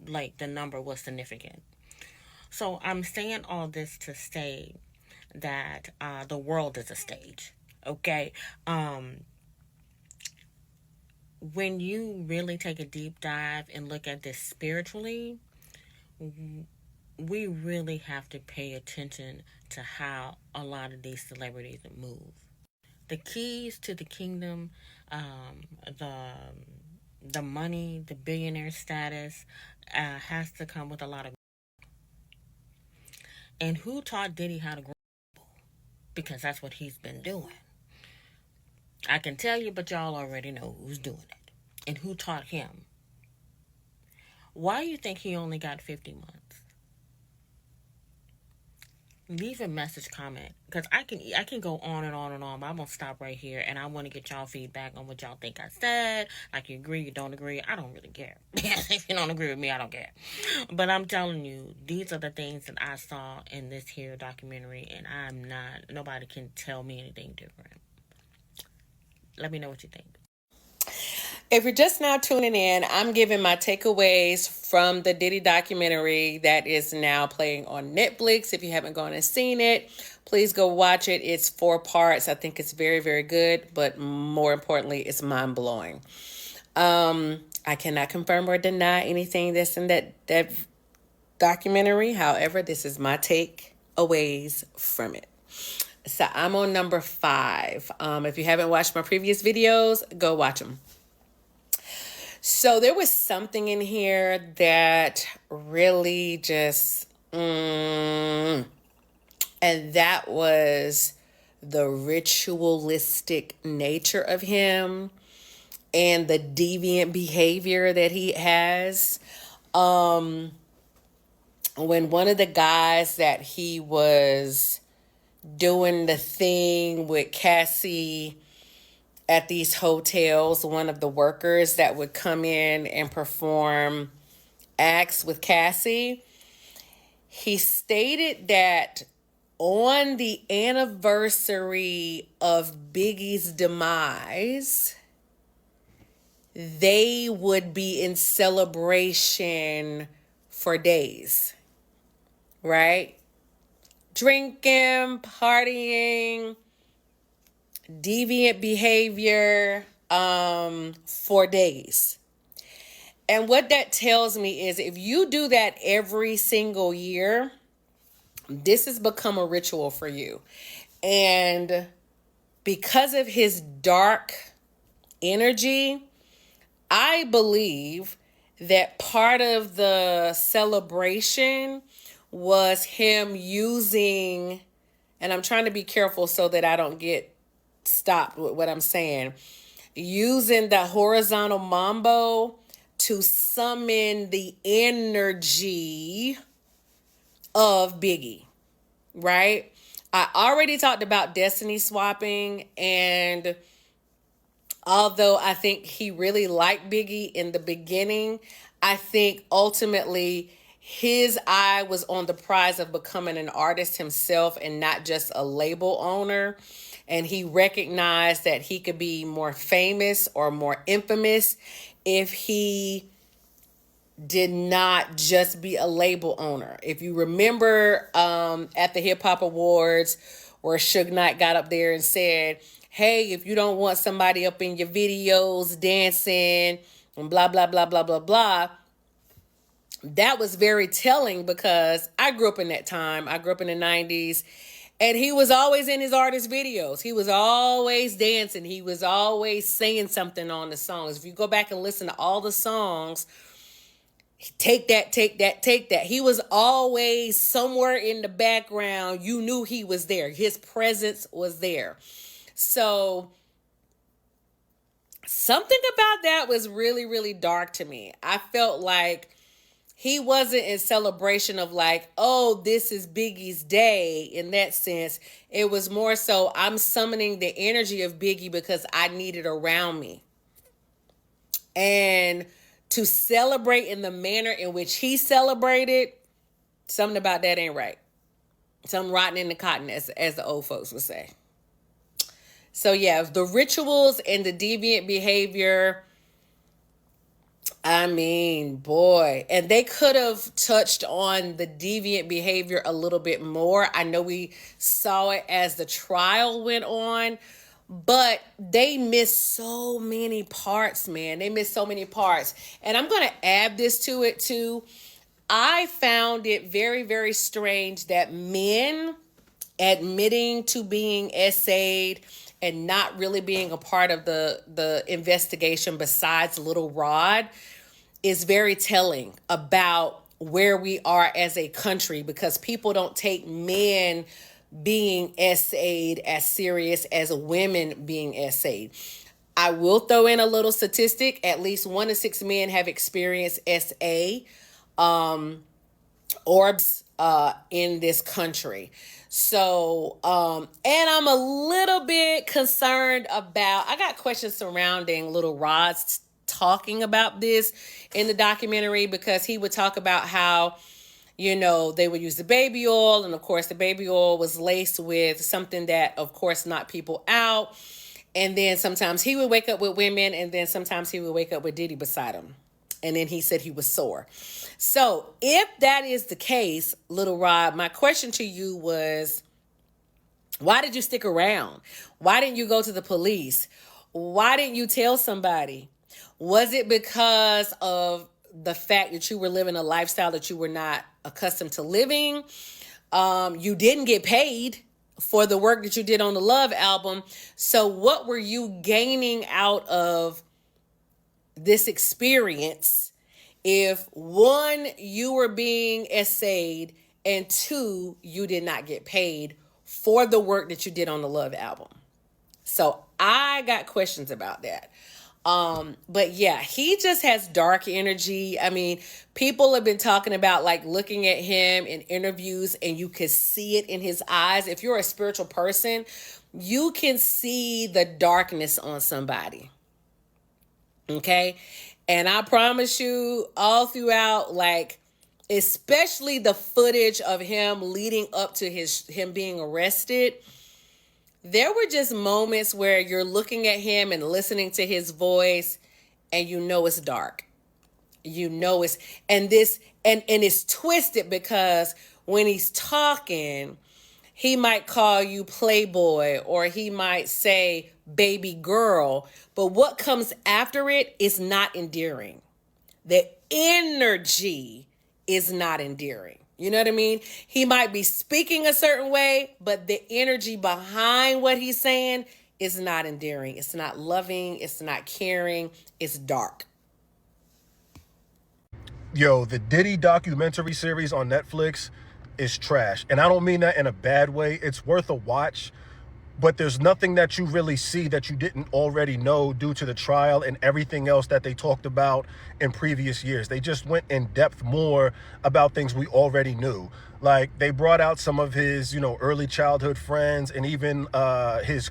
Like, the number was significant. So I'm saying all this to say that the world is a stage. Okay? When you really take a deep dive and look at this spiritually, we really have to pay attention to how a lot of these celebrities move. The keys to the kingdom, the money, the billionaire status, has to come with a lot of. And who taught Diddy how to grow? Because that's what he's been doing. I can tell you, but y'all already know who's doing it and who taught him. Why do you think he only got 50 months? Leave a message, comment, because I can go on and on and on, but I'm gonna stop right here, and I want to get y'all feedback on what y'all think I said. Like, you agree, you don't agree, I don't really care. If you don't agree with me, I don't care. But I'm telling you, these are the things that I saw in this here documentary, and nobody can tell me anything different. Let me know what you think. If you're just now tuning in, I'm giving my takeaways from the Diddy documentary that is now playing on Netflix. If you haven't gone and seen it, please go watch it. It's 4 parts. I think it's very, very good, but more importantly, it's mind-blowing. I cannot confirm or deny anything that's in that documentary. However, this is my takeaways from it. So I'm on number 5. If you haven't watched my previous videos, go watch them. So there was something in here that really just, and that was the ritualistic nature of him and the deviant behavior that he has. When one of the guys that he was doing the thing with Cassie at these hotels, one of the workers that would come in and perform acts with Cassie, he stated that on the anniversary of Biggie's demise, they would be in celebration for days, right? Drinking, partying, deviant behavior for days. And what that tells me is if you do that every single year, this has become a ritual for you. And because of his dark energy, I believe that part of the celebration was him using, and I'm trying to be careful so that I don't get stopped with what I'm saying, using the horizontal mambo to summon the energy of Biggie, right? I already talked about destiny swapping, and although I think he really liked Biggie in the beginning, I think ultimately his eye was on the prize of becoming an artist himself and not just a label owner. And he recognized that he could be more famous or more infamous if he did not just be a label owner. If you remember at the Hip Hop Awards where Suge Knight got up there and said, hey, if you don't want somebody up in your videos dancing and blah, blah, blah, blah, blah, blah, that was very telling because I grew up in that time. I grew up in the 90s. And he was always in his artist videos. He was always dancing. He was always saying something on the songs. If you go back and listen to all the songs, take that, take that, take that. He was always somewhere in the background. You knew he was there. His presence was there. So something about that was really, really dark to me. I felt like he wasn't in celebration of like, oh, this is Biggie's day in that sense. It was more so I'm summoning the energy of Biggie because I need it around me. And to celebrate in the manner in which he celebrated, something about that ain't right. Something rotten in the cotton, as the old folks would say. So yeah, the rituals and the deviant behavior, I mean, boy, and they could have touched on the deviant behavior a little bit more. I know we saw it as the trial went on, but they missed so many parts, man. They missed so many parts. And I'm going to add this to it too. I found it very, very strange that men admitting to being essayed and not really being a part of the investigation besides Little Rod is very telling about where we are as a country, because people don't take men being essayed as serious as women being essayed. I will throw in a little statistic. At least 1 to 6 men have experienced SA orbs in this country. So, and I'm a little bit concerned about, I got questions surrounding Little Rod's talking about this in the documentary, because he would talk about how, you know, they would use the baby oil. And of course, the baby oil was laced with something that, of course, knocked people out. And then sometimes he would wake up with women, and then sometimes he would wake up with Diddy beside him. And then he said he was sore. So if that is the case, Little Rod, my question to you was, why did you stick around? Why didn't you go to the police? Why didn't you tell somebody? Was it because of the fact that you were living a lifestyle that you were not accustomed to living? You didn't get paid for the work that you did on the Love album. So what were you gaining out of this experience if 1, you were being essayed, and 2, you did not get paid for the work that you did on the Love album? So I got questions about that. But yeah, he just has dark energy. I mean, people have been talking about like looking at him in interviews, and you can see it in his eyes. If you're a spiritual person, you can see the darkness on somebody. Okay. And I promise you, all throughout, like, especially the footage of him leading up to him being arrested, there were just moments where you're looking at him and listening to his voice, and you know it's dark. You know it's, and it's twisted, because when he's talking, He might call you playboy, or he might say baby girl, but what comes after it is not endearing. The energy is not endearing. You know what I mean? He might be speaking a certain way, but the energy behind what he's saying is not endearing. It's not loving. It's not caring. It's dark. Yo, the Diddy documentary series on Netflix is trash. And I don't mean that in a bad way. It's worth a watch. But there's nothing that you really see that you didn't already know due to the trial and everything else that they talked about in previous years. They just went in depth more about things we already knew. Like, they brought out some of his, early childhood friends, and even his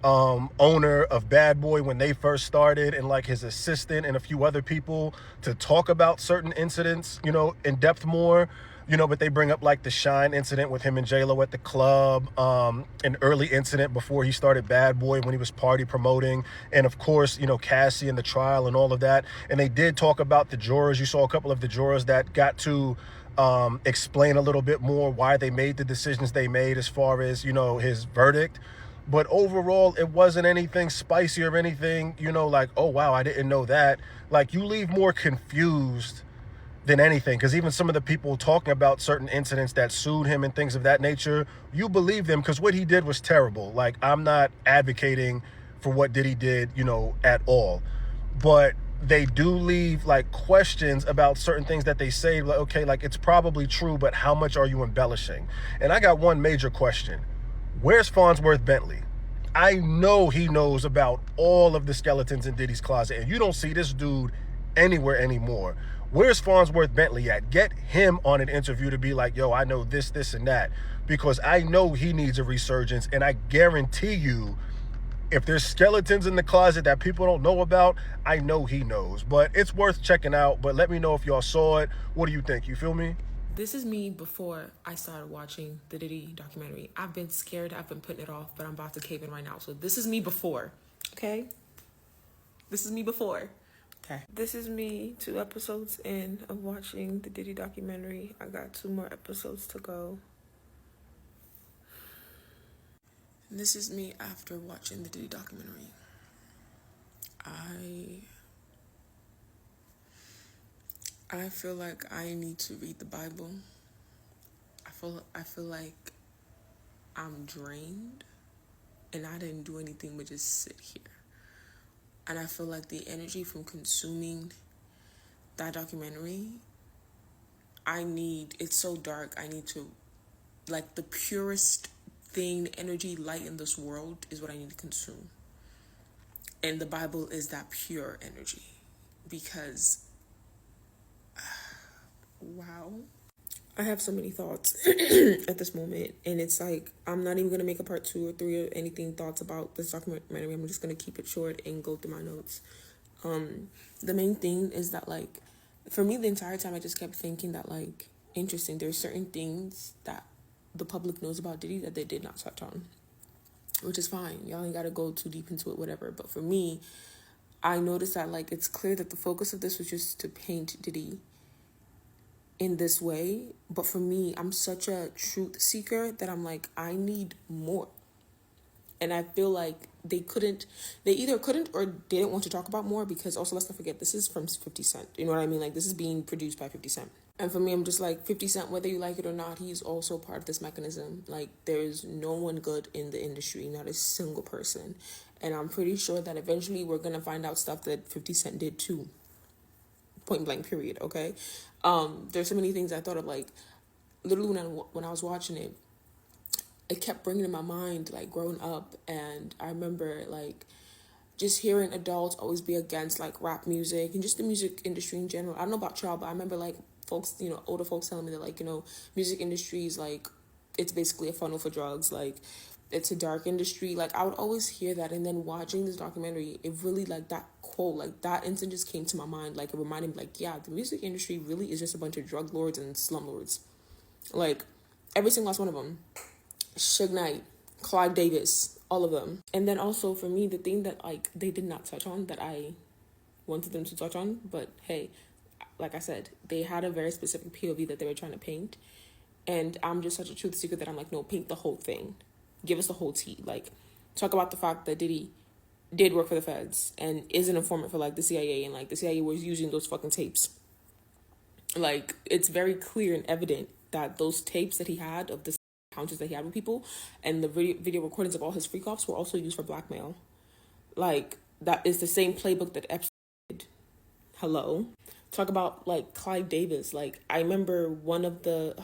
owner of Bad Boy when they first started, and like his assistant and a few other people to talk about certain incidents, in depth more. But they bring up like the Shine incident with him and J-Lo at the club, an early incident before he started Bad Boy when he was party promoting, and of course, Cassie and the trial and all of that. And they did talk about the jurors. You saw a couple of the jurors that got to explain a little bit more why they made the decisions they made as far as, his verdict. But overall, it wasn't anything spicy or anything, like, oh, wow, I didn't know that. Like, you leave more confused than anything, because even some of the people talking about certain incidents that sued him and things of that nature, you believe them because what he did was terrible. Like, I'm not advocating for what Diddy did, at all. But they do leave like questions about certain things that they say, like, okay, like it's probably true, but how much are you embellishing? And I got one major question. Where's Farnsworth Bentley? I know he knows about all of the skeletons in Diddy's closet, and you don't see this dude anywhere anymore. Where's Farnsworth Bentley at? Get him on an interview to be like, yo, I know this, this, and that. Because I know he needs a resurgence, and I guarantee you, if there's skeletons in the closet that people don't know about, I know he knows. But it's worth checking out. But let me know if y'all saw it. What do you think? You feel me? This is me before I started watching the Diddy documentary. I've been scared. I've been putting it off, but I'm about to cave in right now. So this is me before, okay? This is me before. Okay. This is me 2 episodes in of watching the Diddy documentary. I got 2 more episodes to go. This is me after watching the Diddy documentary. I feel like I need to read the Bible. I feel like I'm drained and I didn't do anything but just sit here. And I feel like the energy from consuming that documentary, it's so dark, I need to, like, the purest thing, energy, light in this world is what I need to consume. And the Bible is that pure energy. Because, wow. I have so many thoughts at this moment. And it's like, I'm not even going to make a part 2 or 3 or anything thoughts about this documentary. I'm just going to keep it short and go through my notes. The main thing is that, like, for me, the entire time I just kept thinking that, like, interesting, there's certain things that the public knows about Diddy that they did not touch on, which is fine. Y'all ain't got to go too deep into it, whatever. But for me, I noticed that, like, it's clear that the focus of this was just to paint Diddy in this way. But for me, I'm such a truth seeker that I'm like, I need more. And I feel like they either couldn't or didn't want to talk about more, because also, let's not forget, this is from 50 Cent. You know what I mean? Like, this is being produced by 50 Cent. And for me, I'm just like, 50 Cent, whether you like it or not, he's also part of this mechanism. Like, there's no one good in the industry, not a single person. And I'm pretty sure that eventually we're going to find out stuff that 50 Cent did too. Point blank, period, okay? There's so many things I thought of, like, literally when I was watching it, it kept bringing in my mind, like, growing up. And I remember, like, just hearing adults always be against, like, rap music and just the music industry in general. I don't know about y'all, but I remember, like, folks, older folks telling me that, like, music industry is, like, it's basically a funnel for drugs. Like, it's a dark industry. Like, I would always hear that. And then watching this documentary, it really, like, that quote, like, that instant just came to my mind. Like, it reminded me, like, yeah, the music industry really is just a bunch of drug lords and slumlords. Like, every single last one of them. Suge Knight, Clive Davis, all of them. And then also for me, the thing that, like, they did not touch on that I wanted them to touch on, but hey, like I said, they had a very specific POV that they were trying to paint, And I'm just such a truth seeker that I'm like, no, paint the whole thing. Give us the whole tea. Like, talk about the fact that Diddy did work for the feds and is an informant for like the CIA, and like the CIA was using those fucking tapes. Like, it's very clear and evident that those tapes that he had of the encounters that he had with people and the video recordings of all his freak offs were also used for blackmail. Like, that is the same playbook that Epstein did. Hello. Talk about like Clive Davis. Like, I remember one of the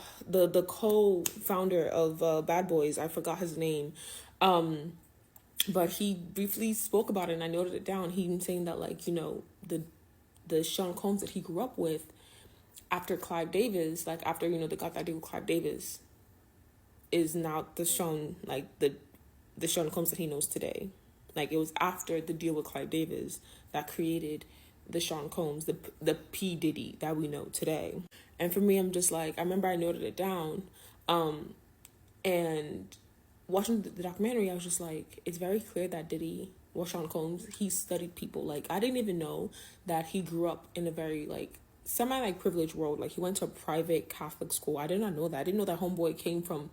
co-founder of Bad Boys, I forgot his name, but he briefly spoke about it and I noted it down. He was saying that, like, you know, the Sean Combs that he grew up with after Clive Davis, like after, you know, they got that deal with Clive Davis, is now the Sean, like the Sean Combs that he knows today. Like, it was after the deal with Clive Davis that created the Sean Combs, the P. Diddy that we know today. And for me, I'm just like, I remember I noted it down, and watching the documentary, I was just like, it's very clear that Diddy, or Sean Combs, he studied people. Like, I didn't even know that he grew up in a very, like, semi, like, privileged world. Like, he went to a private Catholic school. I did not know that. I didn't know that homeboy came from,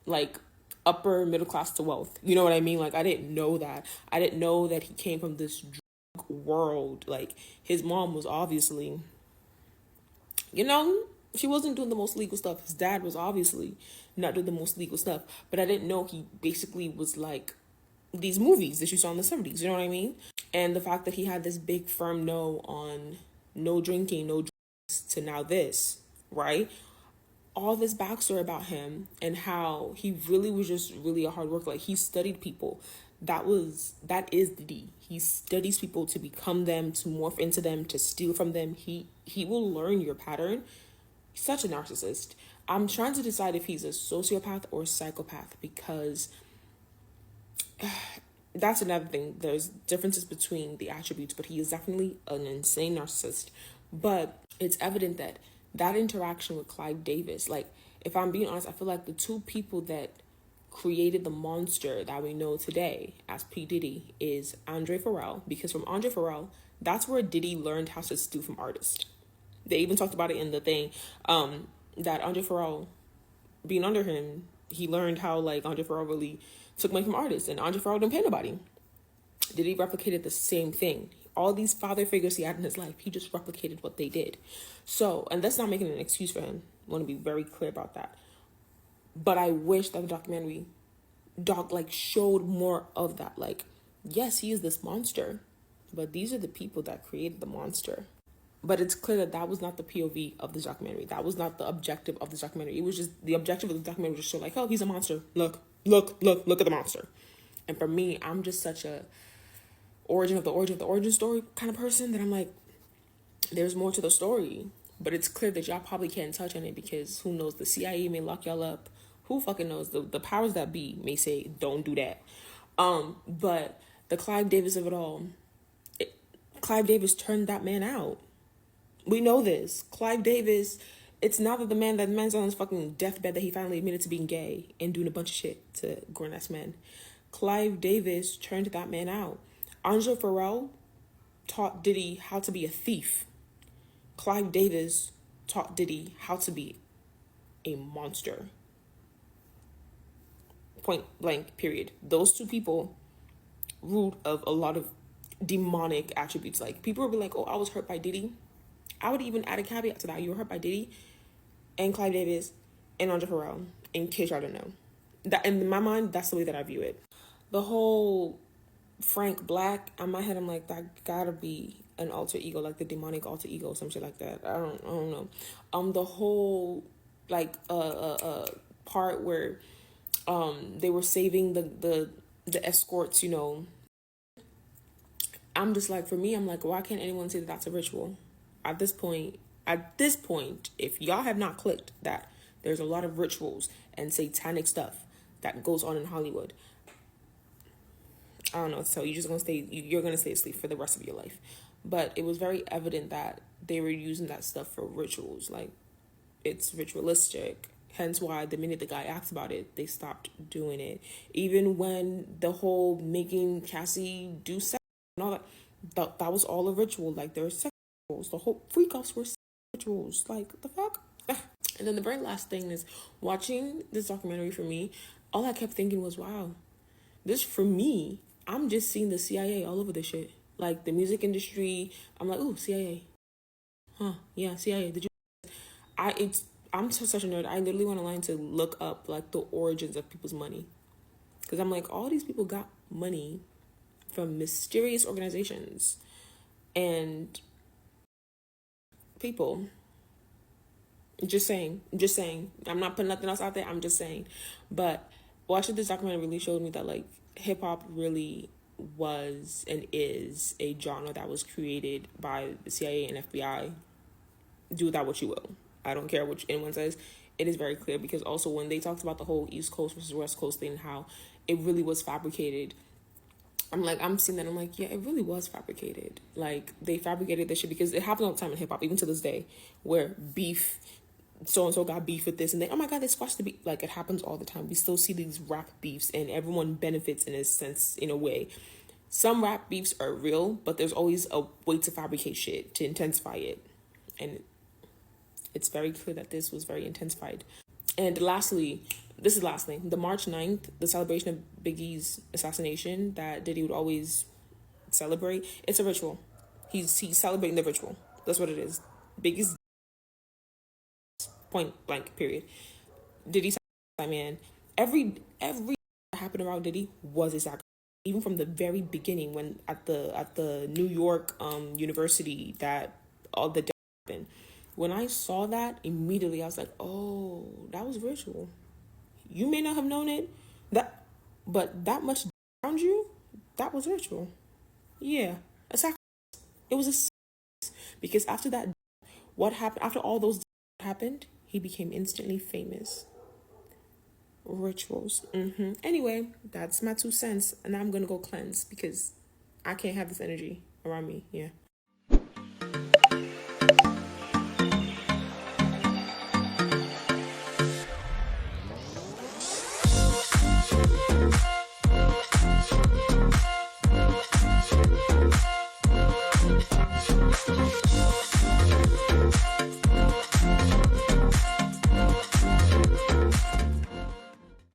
like, upper middle class to wealth. You know what I mean? Like, I didn't know that. I didn't know that he came from this drug world. Like, his mom was obviously, you know, she wasn't doing the most legal stuff. His dad was obviously not doing the most legal stuff. But I didn't know he basically was like these movies that you saw in the 70s. You know what I mean? And the fact that he had this big firm no on no drinking, no drugs, to now this, right? All this backstory about him and how he really was just really a hard worker. Like, he studied people. That is Diddy. He studies people to become them, to morph into them, to steal from them. He will learn your pattern. He's such a narcissist. I'm trying to decide if he's a sociopath or a psychopath, because that's another thing. There's differences between the attributes, but he is definitely an insane narcissist. But it's evident that that interaction with Clive Davis, like, if I'm being honest, I feel like the two people that created the monster that we know today as P. Diddy is Andre Farrell, because from Andre Farrell, that's where Diddy learned how to steal from artists. They even talked about it in the thing, that Andre Farrell, being under him, he learned how, like, Andre Farrell really took money from artists, and Andre Farrell didn't pay nobody. Diddy replicated the same thing. All these father figures he had in his life, he just replicated what they did. So, and that's not making an excuse for him. I want to be very clear about that. But I wish that the documentary showed more of that. Like, yes, he is this monster, but these are the people that created the monster. But it's clear that that was not the POV of the documentary. That was not the objective of the documentary. It was just, the objective of the documentary was just show, like, oh, he's a monster. Look at the monster. And for me, I'm just such a origin of the origin story kind of person that I'm like, there's more to the story. But it's clear that y'all probably can't touch on it, because who knows, the CIA may lock y'all up. Who fucking knows? The powers that be may say, don't do that. But the Clive Davis of it all, Clive Davis turned that man out. We know this. Clive Davis, it's not that the man's on his fucking deathbed that he finally admitted to being gay and doing a bunch of shit to grown-ass men. Clive Davis turned that man out. Andre Farrell taught Diddy how to be a thief. Clive Davis taught Diddy how to be a monster. Point blank, period. Those two people, root of a lot of demonic attributes. Like, people will be like, oh, I was hurt by Diddy. I would even add a caveat to that. You were hurt by Diddy and Clive Davis and Andre Farrell, in case y'all don't know. That, in my mind, that's the way that I view it. The whole Frank Black, in my head, I'm like, that gotta be an alter ego, like the demonic alter ego, some shit like that. I don't know. The whole, like, part where they were saving the escorts, you know. I'm just like, for me, I'm like, why can't anyone say that that's a ritual? At this point, if y'all have not clicked that there's a lot of rituals and satanic stuff that goes on in Hollywood, I don't know. So you're gonna stay asleep for the rest of your life. But it was very evident that they were using that stuff for rituals. Like, it's ritualistic. Hence why the minute the guy asked about it, they stopped doing it. Even when the whole making Cassie do sex and all that was all a ritual. Like, there were sex rituals. The whole freak offs were sex rituals. Like, the fuck? And then the very last thing is, watching this documentary for me, all I kept thinking was, wow, this for me, I'm just seeing the CIA all over this shit. Like the music industry, I'm like, ooh, CIA. Huh, yeah, CIA. Did you? I'm such a nerd. I literally went online to look up like the origins of people's money. Because I'm like, all these people got money from mysterious organizations and people. Just saying. I'm not putting nothing else out there. I'm just saying. But watching this documentary really showed me that like hip hop really was and is a genre that was created by the CIA and FBI. Do with that what you will. I don't care what anyone says. It is very clear, because also when they talked about the whole East Coast versus West Coast thing, how it really was fabricated. I'm seeing that. I'm like, yeah, it really was fabricated. Like they fabricated this shit, because it happens all the time in hip hop, even to this day, where beef, so and so got beef with this, and then oh my god, they squashed the beef. Like it happens all the time. We still see these rap beefs, and everyone benefits in a sense, in a way. Some rap beefs are real, but there's always a way to fabricate shit to intensify it, and it's very clear that this was very intensified. And lastly, the March 9th, the celebration of Biggie's assassination that Diddy would always celebrate, it's a ritual. He's celebrating the ritual. That's what it is. Biggie's point blank period. Diddy's man. Every that happened around Diddy was a sacrifice. Even from the very beginning, when at the New York university that all the death happened. When I saw that, immediately I was like, oh, that was ritual. You may not have known it, but that much around you, that was ritual. Yeah, a sacrifice. It was a sacrifice. Because after that, what happened? After all those happened, he became instantly famous. Rituals. Anyway, that's my 2 cents, and now I'm gonna go cleanse because I can't have this energy around me. Yeah.